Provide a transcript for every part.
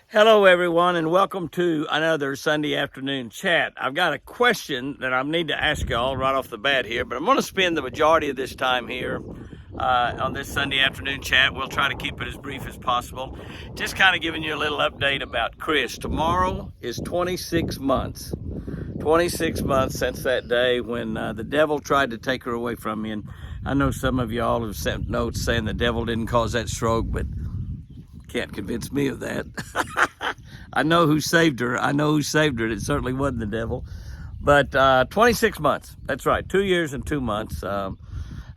Hello, everyone, and welcome to another Sunday afternoon chat. I've got a question that I need to ask y'all right off the bat here, but I'm going to spend the majority of this time here on this Sunday afternoon chat. We'll try to keep it as brief as possible. Just kind of giving you a little update about Chris. Tomorrow is 26 months. 26 months since that day when the devil tried to take her away from me. And I know some of y'all have sent notes saying the devil didn't cause that stroke, but can't convince me of that. I know who saved her. It certainly wasn't the devil. But 26 months. That's right. 2 years and 2 months. That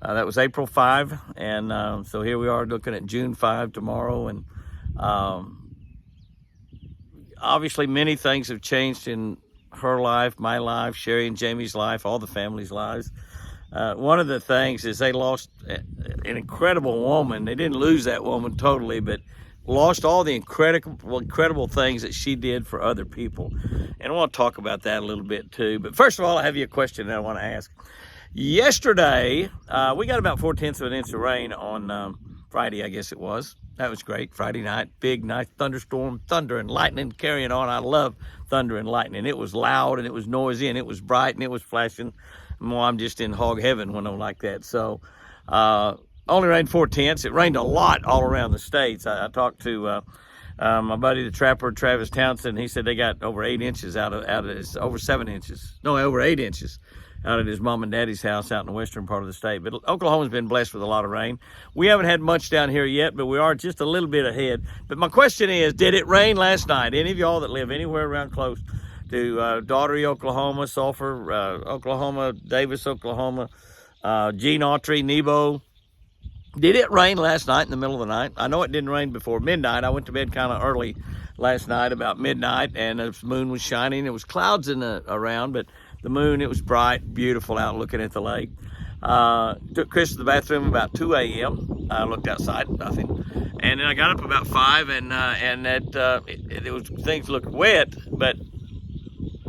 was April 5. And so here we are looking at June 5 tomorrow. And obviously many things have changed in her life, my life, Sherry and Jamie's life, all the family's lives. One of the things is they lost an incredible woman. They didn't lose that woman totally, but lost all the incredible things that she did for other people. And I want to talk about that a little bit too. But first of all, I have you a question that I want to ask. Yesterday, we got about 4/10 of an inch of rain on Friday, I guess it was. That was great. Friday night, big, nice thunderstorm, thunder and lightning carrying on. I love thunder and lightning. It was loud and it was noisy and it was bright and it was flashing. Well, I'm just in hog heaven when I'm like that. So, only rained 4/10. It rained a lot all around the states. I talked to my buddy, the trapper, Travis Townsend. He said they got over 8 inches out of his, over 7 inches. No, over 8 inches out of his mom and daddy's house out in the western part of the state. But Oklahoma's been blessed with a lot of rain. We haven't had much down here yet, but we are just a little bit ahead. But my question is, did it rain last night? Any of y'all that live anywhere around close to Daugherty, Oklahoma, Sulphur, Oklahoma, Davis, Oklahoma, Gene Autry, Nebo. Did it rain last night in the middle of the night? I know it didn't rain before midnight. I went to bed kind of early last night, about midnight, and the moon was shining. There was clouds around, but the moon, it was bright, beautiful out looking at the lake. Took Chris to the bathroom about 2 a.m. I looked outside, nothing. And then I got up about 5, and it was, things looked wet, but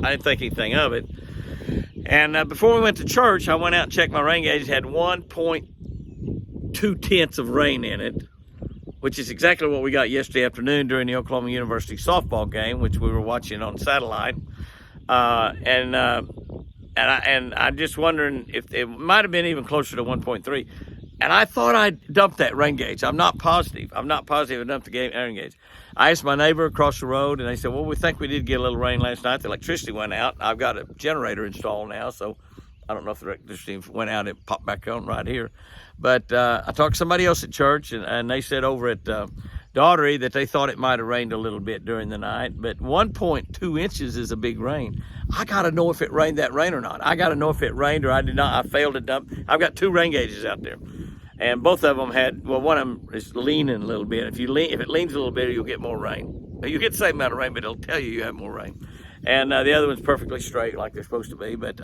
I didn't think anything of it. And before we went to church, I went out and checked my rain gauge. It had 1.2 of rain in it, which is exactly what we got yesterday afternoon during the Oklahoma University softball game, which we were watching on satellite. And I'm just wondering if it might have been even closer to 1.3. And I thought I dumped that rain gauge. I'm not positive. I dumped the rain gauge. I asked my neighbor across the road, and they said, well, we think we did get a little rain last night. The electricity went out. I've got a generator installed now, so I don't know if the electricity went out. It popped back on right here. But I talked to somebody else at church, and they said over at Daugherty that they thought it might have rained a little bit during the night. But 1.2 inches is a big rain. I got to know if it rained that rain or not. I got to know if it rained or I did not. I failed to dump. I've got 2 rain gauges out there. And both of them had, well, one of them is leaning a little bit. If it leans a little bit, you'll get more rain. You get the same amount of rain, but it'll tell you have more rain. And the other one's perfectly straight like they're supposed to be. But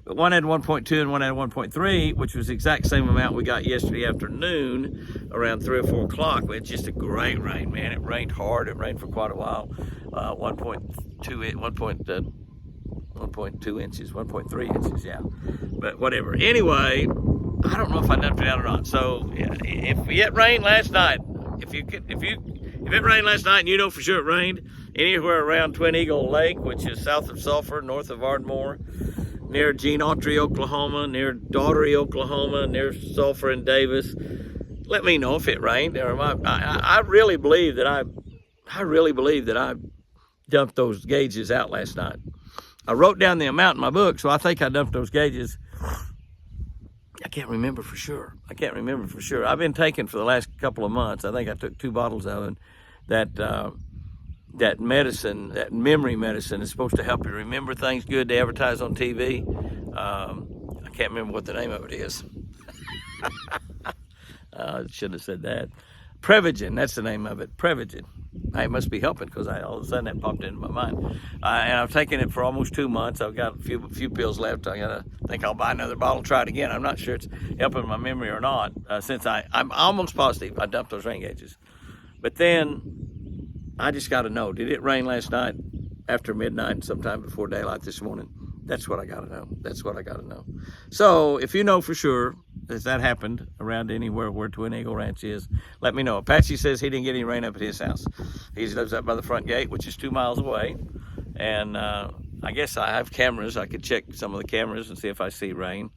one had 1.2 and one had 1.3, which was the exact same amount we got yesterday afternoon around 3 or 4 o'clock. It's just a great rain, man. It rained hard. It rained for quite a while. 1.2 inches, 1.3 inches, yeah. But whatever. Anyway, I don't know if I dumped it out or not. So if it rained last night, if it rained last night and you know for sure it rained anywhere around Twin Eagle Lake, which is south of Sulphur, north of Ardmore, near Gene Autry, Oklahoma, near Daugherty, Oklahoma, near Sulphur and Davis, let me know if it rained. Or I really believe that I dumped those gauges out last night. I wrote down the amount in my book, so I think I dumped those gauges. I can't remember for sure. I've been taking for the last couple of months. I think I took 2 bottles of it. That medicine, that memory medicine, is supposed to help you remember things good. They advertise on TV. I can't remember what the name of it is. I should have said that. Prevagen, that's the name of it. Prevagen. It must be helping because all of a sudden that popped into my mind. And I've taken it for almost 2 months. I've got a few pills left. I think I'll buy another bottle, try it again. I'm not sure it's helping my memory or not, since I'm almost positive I dumped those rain gauges. But then I just got to know, did it rain last night after midnight, sometime before daylight this morning? That's what I got to know. So if you know for sure, has that happened around anywhere where Twin Eagle Ranch is, let me know. Apache says he didn't get any rain up at his house. He lives up by the front gate, which is 2 miles away. And I guess I have cameras. I could check some of the cameras and see if I see rain.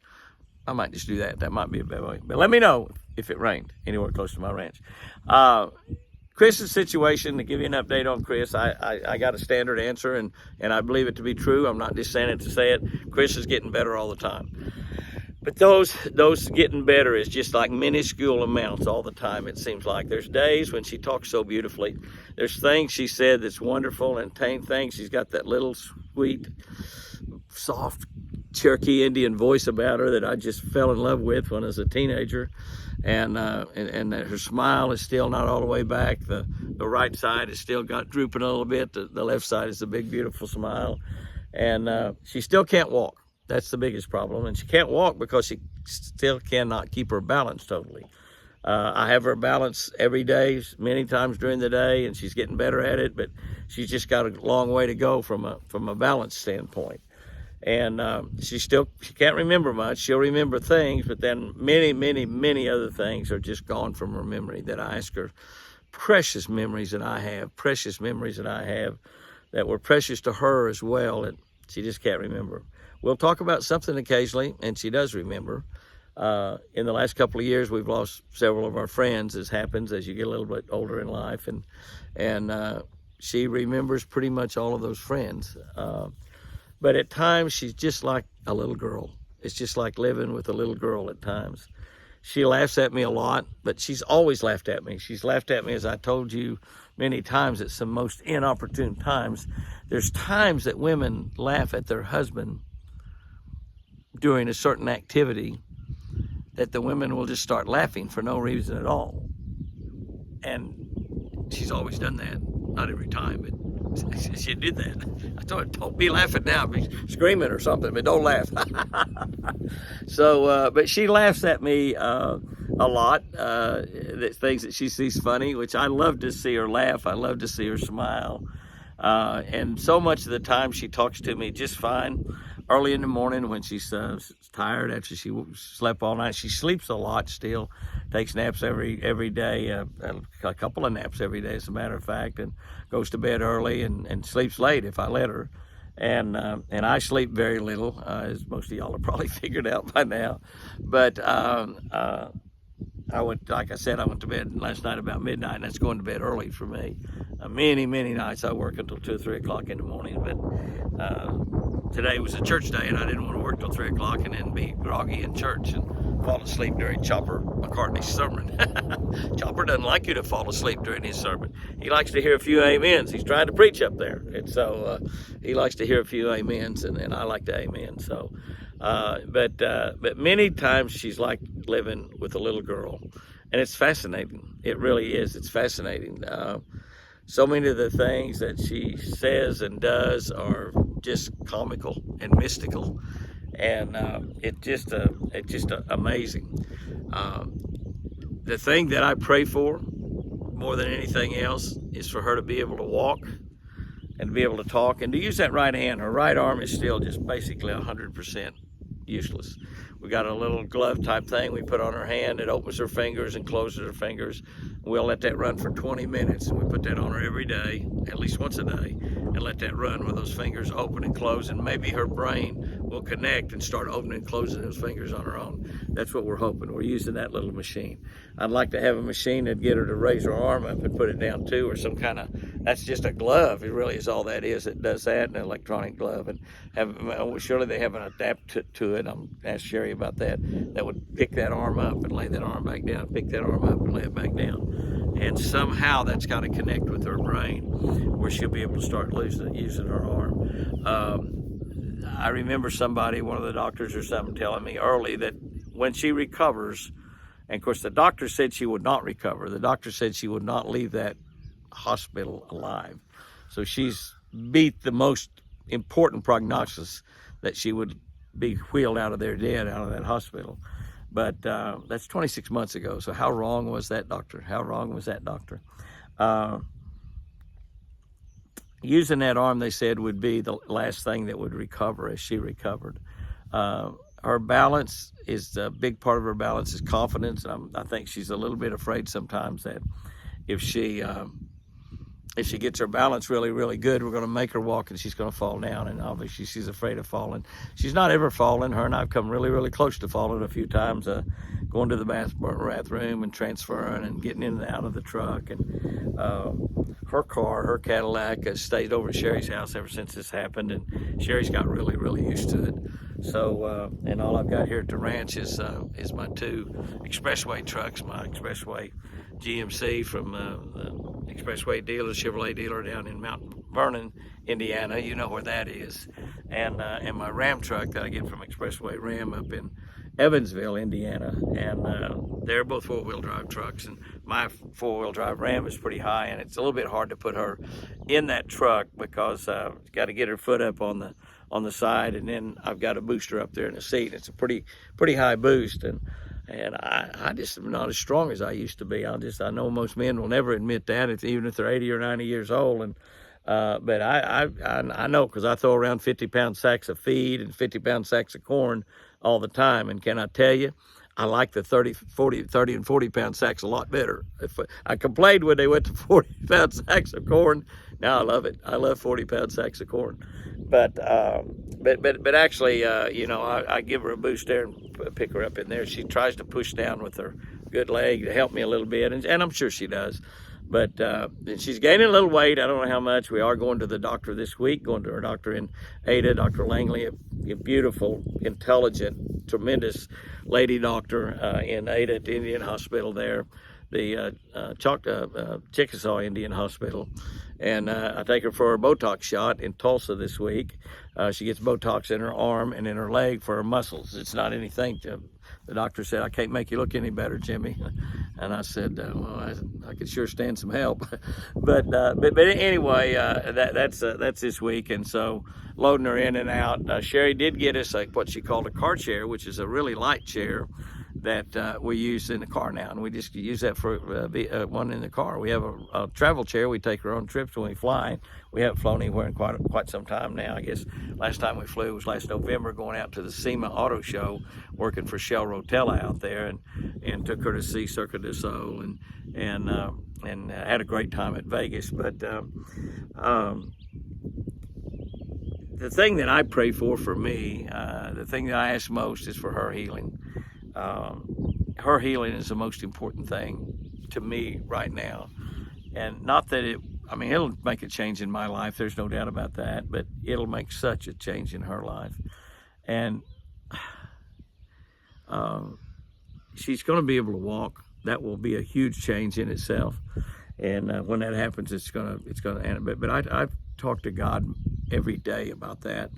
I might just do that. That might be a better way. But let me know if it rained anywhere close to my ranch. Chris's situation, to give you an update on Chris, I got a standard answer, and I believe it to be true. I'm not just saying it to say it. Chris is getting better all the time. But those getting better is just like minuscule amounts all the time, it seems like. There's days when she talks so beautifully. There's things she said that's wonderful, and things she's got that little sweet, soft Cherokee Indian voice about her that I just fell in love with when I was a teenager. And her smile is still not all the way back. The right side is still got drooping a little bit. The left side is a big, beautiful smile. And she still can't walk. That's the biggest problem. And she can't walk because she still cannot keep her balance totally. I have her balance every day, many times during the day, and she's getting better at it, but she's just got a long way to go from a balance standpoint. And she can't remember much. She'll remember things, but then many, many, many other things are just gone from her memory that I ask her. Precious memories that I have that were precious to her as well, that she just can't remember. We'll talk about something occasionally, and she does remember. In the last couple of years, we've lost several of our friends, as happens as you get a little bit older in life, and she remembers pretty much all of those friends. But at times, she's just like a little girl. It's just like living with a little girl at times. She laughs at me a lot, but she's always laughed at me. She's laughed at me, as I told you many times, at some most inopportune times. There's times that women laugh at their husband during a certain activity that the women will just start laughing for no reason at all. And she's always done that. Not every time, but she did that. I told her, don't be laughing now, be screaming or something, but don't laugh. So, but she laughs at me a lot, things that she sees funny, which I love to see her laugh. I love to see her smile. And so much of the time she talks to me just fine. Early in the morning when she's tired after she slept all night. She sleeps a lot still, takes naps every day, a couple of naps every day, as a matter of fact, and goes to bed early and sleeps late if I let her. And I sleep very little, as most of y'all have probably figured out by now. But like I said, I went to bed last night about midnight, and that's going to bed early for me. Many nights I work until 2 or 3 o'clock in the morning, but today was a church day, and I didn't want to work till 3 o'clock and then be groggy in church and fall asleep during Chopper McCartney's sermon. Chopper doesn't like you to fall asleep during his sermon. He likes to hear a few amens. He's trying to preach up there, and so he likes to hear a few amens, and I like to amen. So, but many times she's like living with a little girl, and it's fascinating. It really is. It's fascinating. So many of the things that she says and does are just comical and mystical, and it's just amazing. The thing that I pray for more than anything else is for her to be able to walk and be able to talk and to use that right hand. Her right arm is still just basically 100% useless. We got a little glove type thing we put on her hand. It opens her fingers and closes her fingers. We'll let that run for 20 minutes, and we put that on her every day, at least once a day, and let that run with those fingers open and close, and maybe her brain will connect and start opening and closing those fingers on her own. That's what we're hoping. We're using that little machine. I'd like to have a machine that'd get her to raise her arm up and put it down too, or some kind of, that's just a glove. It really is all that is. It does that, an electronic glove, and surely they have an adapt to it. I'm asked Sherry about that would pick that arm up and lay that arm back down, pick that arm up and lay it back down. And somehow that's got to connect with her brain where she'll be able to start using her arm. I remember somebody, one of the doctors or something, telling me early that when she recovers, and of course the doctor said she would not recover. The doctor said she would not leave that hospital alive. So she's beat the most important prognosis that she would be wheeled out of there dead, out of that hospital. But that's 26 months ago. So how wrong was that doctor? How wrong was that doctor? Using that arm, they said, would be the last thing that would recover as she recovered. her balance is a big part of her balance is confidence. And I think she's a little bit afraid sometimes that if she gets her balance really, really good, we're going to make her walk and she's going to fall down. And obviously she's afraid of falling. She's not ever fallen. Her and I've come really, really close to falling a few times, going to the bathroom and transferring and getting in and out of the truck. And her car, her Cadillac, has stayed over at Sherry's house ever since this happened. And Sherry's got really, really used to it. So, and all I've got here at the ranch is my two expressway trucks, my expressway GMC from the expressway dealer, Chevrolet dealer down in Mount Vernon, Indiana. You know where that is. And my Ram truck that I get from Expressway Ram up in Evansville, Indiana. And they're both four-wheel drive trucks. And my four-wheel drive Ram is pretty high, and it's a little bit hard to put her in that truck because I've got to get her foot up on the side, and then I've got a booster up there in the seat. It's a pretty high boost, and I just am not as strong as I used to be. I know most men will never admit that, even if they're 80 or 90 years old. And but I know, because I throw around 50-pound sacks of feed and 50-pound sacks of corn all the time. And can I tell you, I like the 30 and 40-pound sacks a lot better. I complained when they went to 40-pound sacks of corn. Now I love it. I love 40-pound sacks of corn. But actually, I give her a boost there and pick her up in there. She tries to push down with her good leg to help me a little bit, and I'm sure she does. But she's gaining a little weight. I don't know how much. We are going to the doctor this week, going to our doctor in Ada, Dr. Langley, a beautiful, intelligent, tremendous lady doctor in Ada at the Indian Hospital there, the Chickasaw Indian Hospital. And I take her for a Botox shot in Tulsa this week. She gets Botox in her arm and in her leg for her muscles. It's not anything the doctor said, "I can't make you look any better, Jimmy." And I said, well, I could sure stand some help. but anyway, that's this week. And so loading her in and out. Sherry did get us what she called a car chair, which is a really light chair that we use in the car now, and we just use that for one in the car. We have a travel chair. We take her on trips when we fly. We haven't flown anywhere in quite some time now. I guess last time we flew was last November, going out to the SEMA Auto Show, working for Shell Rotella out there, and took her to see Cirque du Soleil and had a great time at Vegas. But the thing that I pray for me, the thing that I ask most is for her healing. Her healing is the most important thing to me right now. And not that it'll make a change in my life, there's no doubt about that, but it'll make such a change in her life. And she's going to be able to walk. That will be a huge change in itself. And when that happens, it's going to end. But I've talked to God every day about that.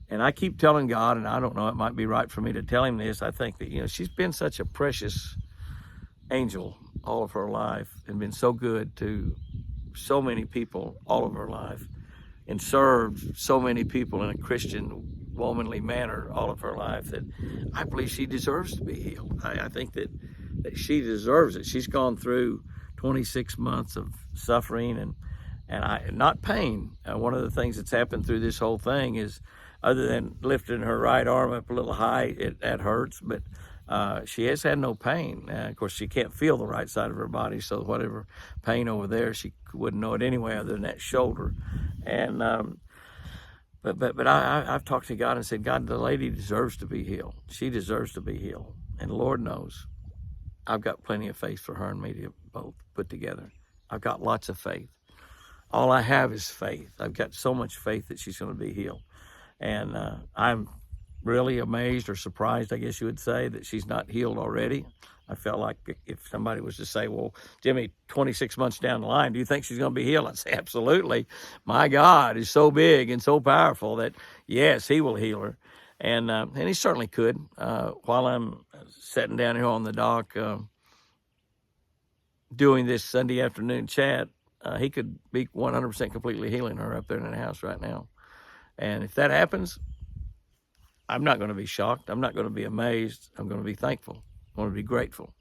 And I keep telling God, and I don't know, it might be right for me to tell him this. I think that, she's been such a precious angel all of her life and been so good to so many people all of her life and served so many people in a Christian, womanly manner all of her life that I believe she deserves to be healed. I think that she deserves it. She's gone through 26 months of suffering and not pain. One of the things that's happened through this whole thing is, other than lifting her right arm up a little high, that hurts, but she has had no pain. Of course, she can't feel the right side of her body, so whatever pain over there, she wouldn't know it anyway other than that shoulder. And but I've talked to God and said, God, the lady deserves to be healed. She deserves to be healed. And Lord knows, I've got plenty of faith for her and me to both put together. I've got lots of faith. All I have is faith. I've got so much faith that she's going to be healed. And I'm really amazed or surprised, I guess you would say, that she's not healed already. I felt like if somebody was to say, well, Jimmy, 26 months down the line, do you think she's going to be healed? I'd say, absolutely. My God is so big and so powerful that, yes, he will heal her. And he certainly could. While I'm sitting down here on the dock doing this Sunday afternoon chat, he could be 100% completely healing her up there in the house right now. And if that happens, I'm not going to be shocked. I'm not going to be amazed. I'm going to be thankful. I'm going to be grateful.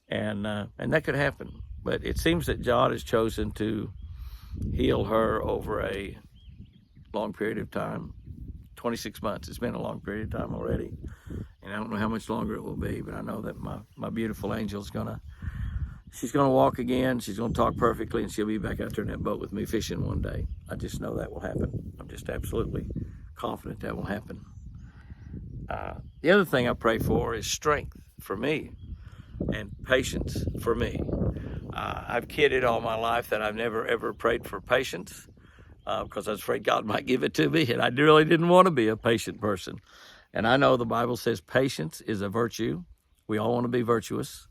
And that could happen. But it seems that God has chosen to heal her over a long period of time, 26 months. It's been a long period of time already. And I don't know how much longer it will be, but I know that my beautiful angel's she's gonna walk again. She's gonna talk perfectly, and she'll be back out there in that boat with me fishing one day. I just know that will happen. I'm just absolutely confident that will happen. The other thing I pray for is strength for me and patience for me. I've kidded all my life that I've never ever prayed for patience because I was afraid God might give it to me, and I really didn't want to be a patient person. And I know the Bible says patience is a virtue. We all want to be virtuous,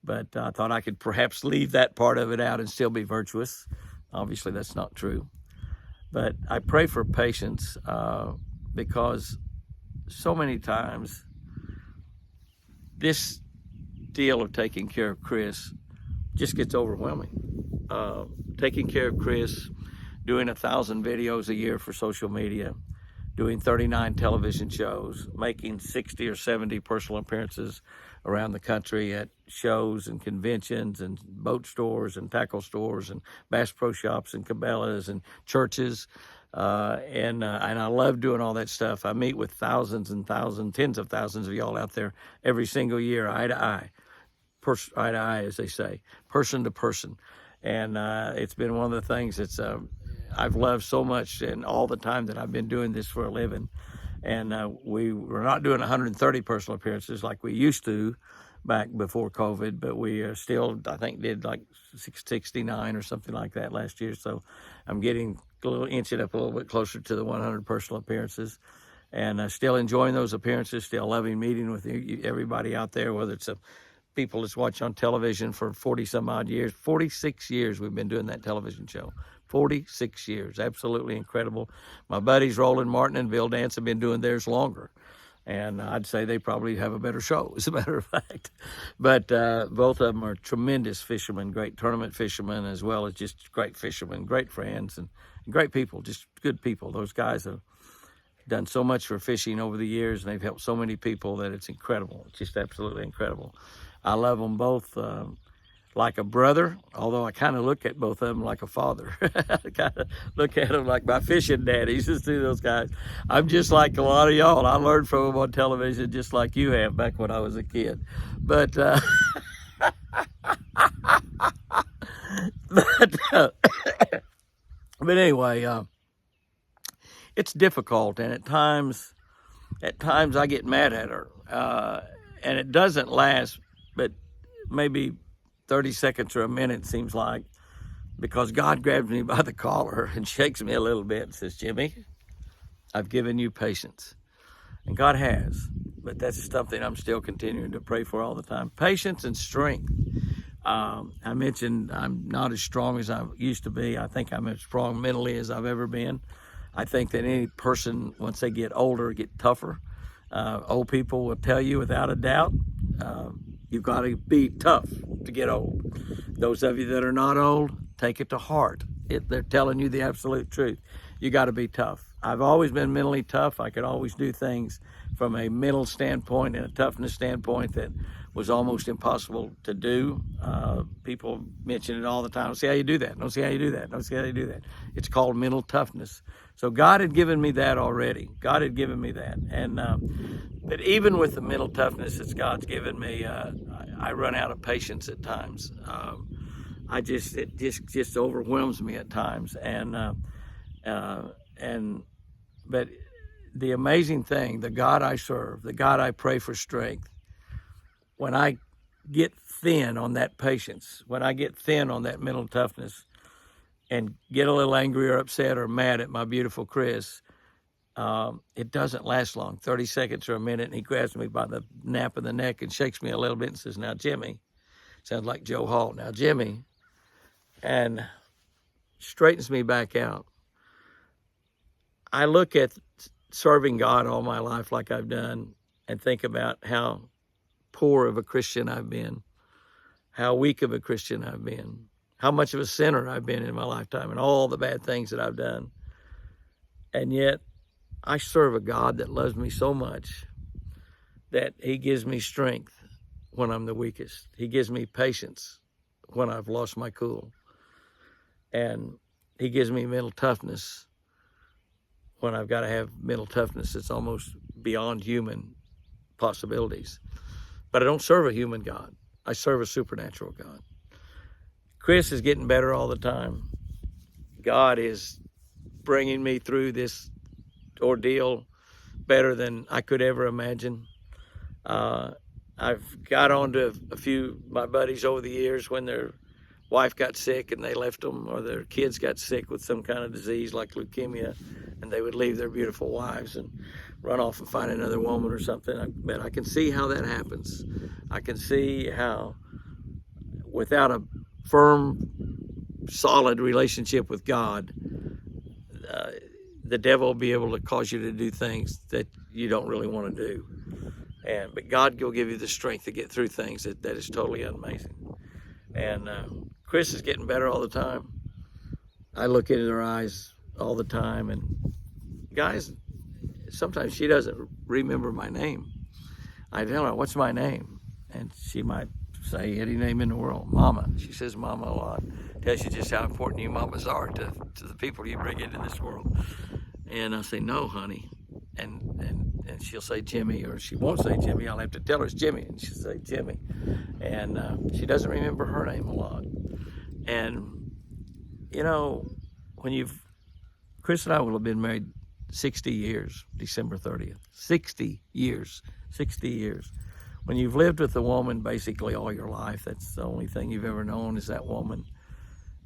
but I thought I could perhaps leave that part of it out and still be virtuous. Obviously, that's not true. But I pray for patience because so many times this deal of taking care of Chris just gets overwhelming. Taking care of Chris, doing 1,000 videos a year for social media, doing 39 television shows, making 60 or 70 personal appearances around the country at shows and conventions and boat stores and tackle stores and Bass Pro Shops and Cabela's and churches. And I love doing all that stuff. I meet with thousands and thousands, tens of thousands of y'all out there every single year, eye to eye. Eye to eye, as they say, person to person. And it's been one of the things that's I've loved so much, and all the time that I've been doing this for a living. And we were not doing 130 personal appearances like we used to back before COVID, but we still, I think, did like 669 or something like that last year. So I'm getting inching up a little bit closer to the 100 personal appearances. And still enjoying those appearances, still loving meeting with everybody out there, whether it's people that's watched on television for 40 some odd years. 46 years we've been doing that television show. 46 years, absolutely incredible. My buddies Roland Martin and Bill Dance have been doing theirs longer, and I'd say they probably have a better show, as a matter of fact. But both of them are tremendous fishermen, great tournament fishermen, as well as just great fishermen, great friends, and great people, just good people. Those guys have done so much for fishing over the years, and they've helped so many people that it's incredible. It's just absolutely incredible. I love them both like a brother, although I kind of look at both of them like a father. I kind of look at them like my fishing daddies, just see those guys. I'm just like a lot of y'all. I learned from them on television just like you have back when I was a kid. But, but anyway, it's difficult, and at times I get mad at her, and it doesn't last, but maybe 30 seconds or a minute seems like, because God grabs me by the collar and shakes me a little bit and says, Jimmy, I've given you patience. And God has, but that's something I'm still continuing to pray for all the time. Patience and strength. I mentioned I'm not as strong as I used to be. I think I'm as strong mentally as I've ever been. I think that any person, once they get older, get tougher. Old people will tell you without a doubt, you've got to be tough to get old. Those of you that are not old, take it to heart. They're telling you the absolute truth. You got to be tough. I've always been mentally tough. I could always do things from a mental standpoint and a toughness standpoint that was almost impossible to do. People mention it all the time. Don't see how you do that. Don't see how you do that. Don't see how you do that. It's called mental toughness. So God had given me that already. God had given me that. And but even with the mental toughness that God's given me, I run out of patience at times. It just overwhelms me at times. But the amazing thing, the God I serve, the God I pray for strength, when I get thin on that patience, when I get thin on that mental toughness, and get a little angry or upset or mad at my beautiful Chris, it doesn't last long, 30 seconds or a minute, and he grabs me by the nape of the neck and shakes me a little bit and says, now, Jimmy, sounds like Joe Hall, now, Jimmy, and straightens me back out. I look at serving God all my life like I've done and think about how poor of a Christian I've been, how weak of a Christian I've been, how much of a sinner I've been in my lifetime, and all the bad things that I've done. And yet, I serve a God that loves me so much that he gives me strength when I'm the weakest. He gives me patience when I've lost my cool. And he gives me mental toughness when I've got to have mental toughness that's almost beyond human possibilities. But I don't serve a human God. I serve a supernatural God. Chris is getting better all the time. God is bringing me through this ordeal better than I could ever imagine. I've got on to a few of my buddies over the years when their wife got sick and they left them, or their kids got sick with some kind of disease like leukemia, and they would leave their beautiful wives and run off and find another woman or something. But I can see how that happens. I can see how without a firm, solid relationship with God, the devil will be able to cause you to do things that you don't really want to do. But God will give you the strength to get through things that is totally amazing. And Chris is getting better all the time. I look into her eyes all the time, and guys, sometimes she doesn't remember my name. I tell her, what's my name? And she might say any name in the world, Mama. She says Mama a lot. Tells you just how important you mamas are to the people you bring into this world. And I say, no, honey. And she'll say Jimmy, or she won't say Jimmy. I'll have to tell her it's Jimmy, and she'll say Jimmy. And she doesn't remember her name a lot. And, you know, Chris and I will have been married 60 years, December 30th. 60 years. 60 years. When you've lived with a woman basically all your life, that's the only thing you've ever known is that woman.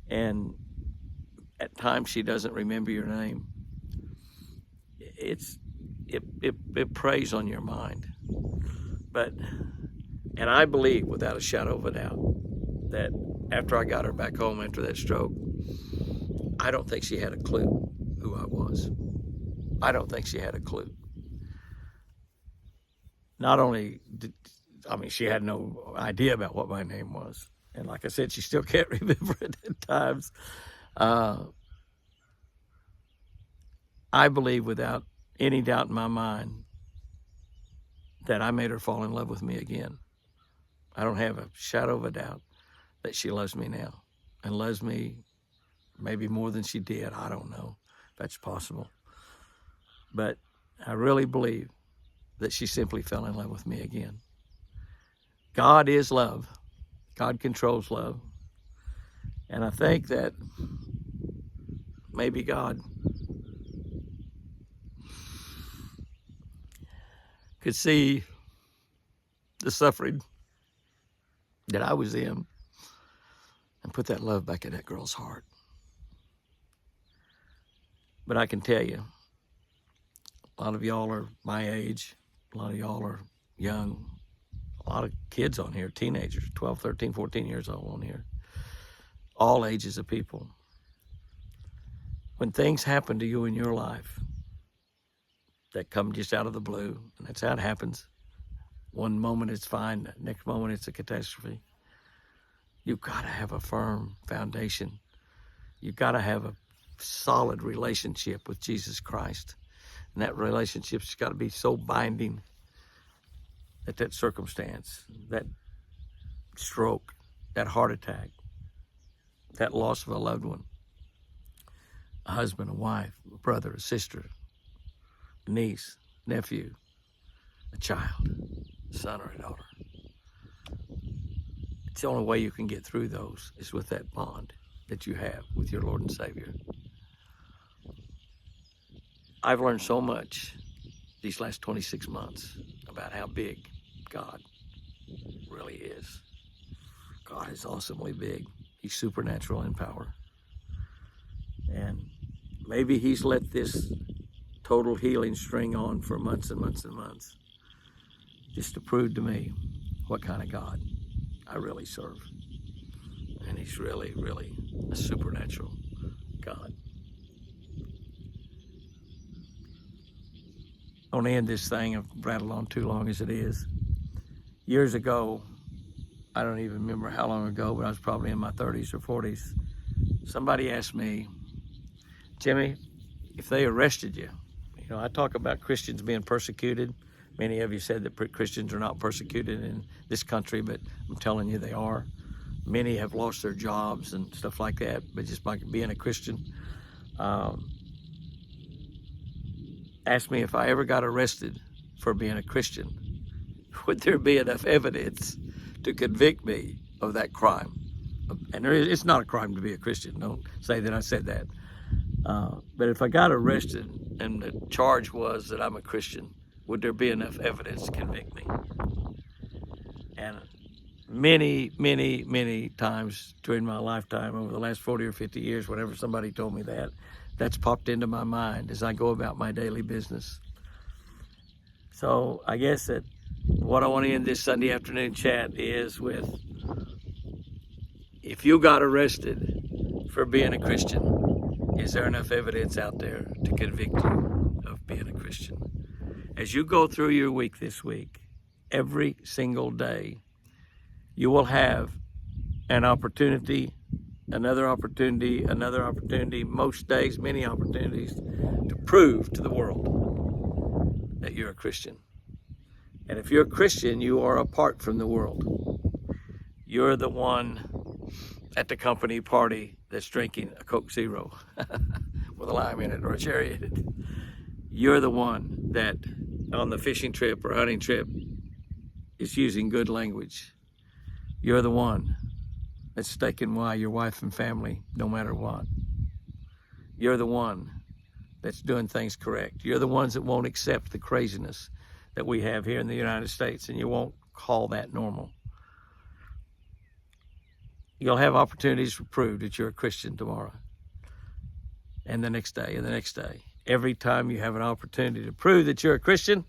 And at times she doesn't remember your name. It preys on your mind. And I believe without a shadow of a doubt that after I got her back home after that stroke, I don't think she had a clue who I was. I don't think she had a clue. Not only she had no idea about what my name was. And like I said, she still can't remember it at times. I believe without any doubt in my mind that I made her fall in love with me again. I don't have a shadow of a doubt that she loves me now, and loves me maybe more than she did. I don't know if that's possible. But I really believe that she simply fell in love with me again. God is love. God controls love. And I think that maybe God could see the suffering that I was in and put that love back in that girl's heart. But I can tell you, a lot of y'all are my age. A lot of y'all are young. A lot of kids on here, teenagers, 12, 13, 14 years old on here. All ages of people. When things happen to you in your life that come just out of the blue, and that's how it happens. One moment it's fine, the next moment it's a catastrophe. You've got to have a firm foundation. You've got to have a solid relationship with Jesus Christ. And that relationship's got to be so binding that circumstance, that stroke, that heart attack, that loss of a loved one, a husband, a wife, a brother, a sister, a niece, nephew, a child, a son or a daughter. It's the only way you can get through those is with that bond that you have with your Lord and Savior. I've learned so much these last 26 months about how big God really is. God is awesomely big. He's supernatural in power. And maybe he's let this total healing string on for months and months and months just to prove to me what kind of God I really serve. And he's really, really a supernatural God. I want to end this thing. I've rattled on too long as it is. Years ago, I don't even remember how long ago, but I was probably in my 30s or 40s. Somebody asked me, Jimmy, if they arrested you, I talk about Christians being persecuted. Many of you said that Christians are not persecuted in this country, but I'm telling you they are. Many have lost their jobs and stuff like that, but just by being a Christian. asked me if I ever got arrested for being a Christian, would there be enough evidence to convict me of that crime? And it's not a crime to be a Christian. Don't say that I said that. But if I got arrested and the charge was that I'm a Christian, would there be enough evidence to convict me? And many, many, many times during my lifetime, over the last 40 or 50 years, whenever somebody told me that, that's popped into my mind as I go about my daily business. So I guess that what I want to end this Sunday afternoon chat is with, if you got arrested for being a Christian, is there enough evidence out there to convict you of being a Christian? As you go through your week this week, every single day, you will have an opportunity, another opportunity, another opportunity, most days, many opportunities to prove to the world that you're a Christian. And if you're a Christian, you are apart from the world. You're the one at the company party that's drinking a Coke Zero with a lime in it or a cherry in it. You're the one that on the fishing trip or hunting trip is using good language. You're the one that's staking why your wife and family, no matter what. You're the one that's doing things correct. You're the ones that won't accept the craziness that we have here in the United States, and you won't call that normal. You'll have opportunities to prove that you're a Christian tomorrow, and the next day, and the next day. Every time you have an opportunity to prove that you're a Christian,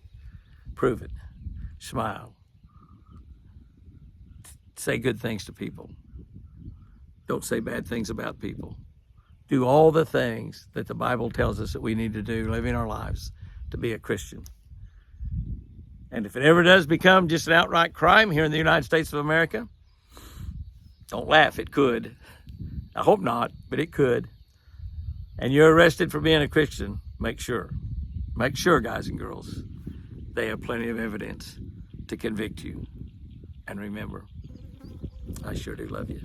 prove it. Smile. Say good things to people. Don't say bad things about people. Do all the things that the Bible tells us that we need to do, living our lives to be a Christian. And if it ever does become just an outright crime here in the United States of America, don't laugh, it could. I hope not, but it could. And you're arrested for being a Christian, make sure, guys and girls, they have plenty of evidence to convict you. And remember, I sure do love you.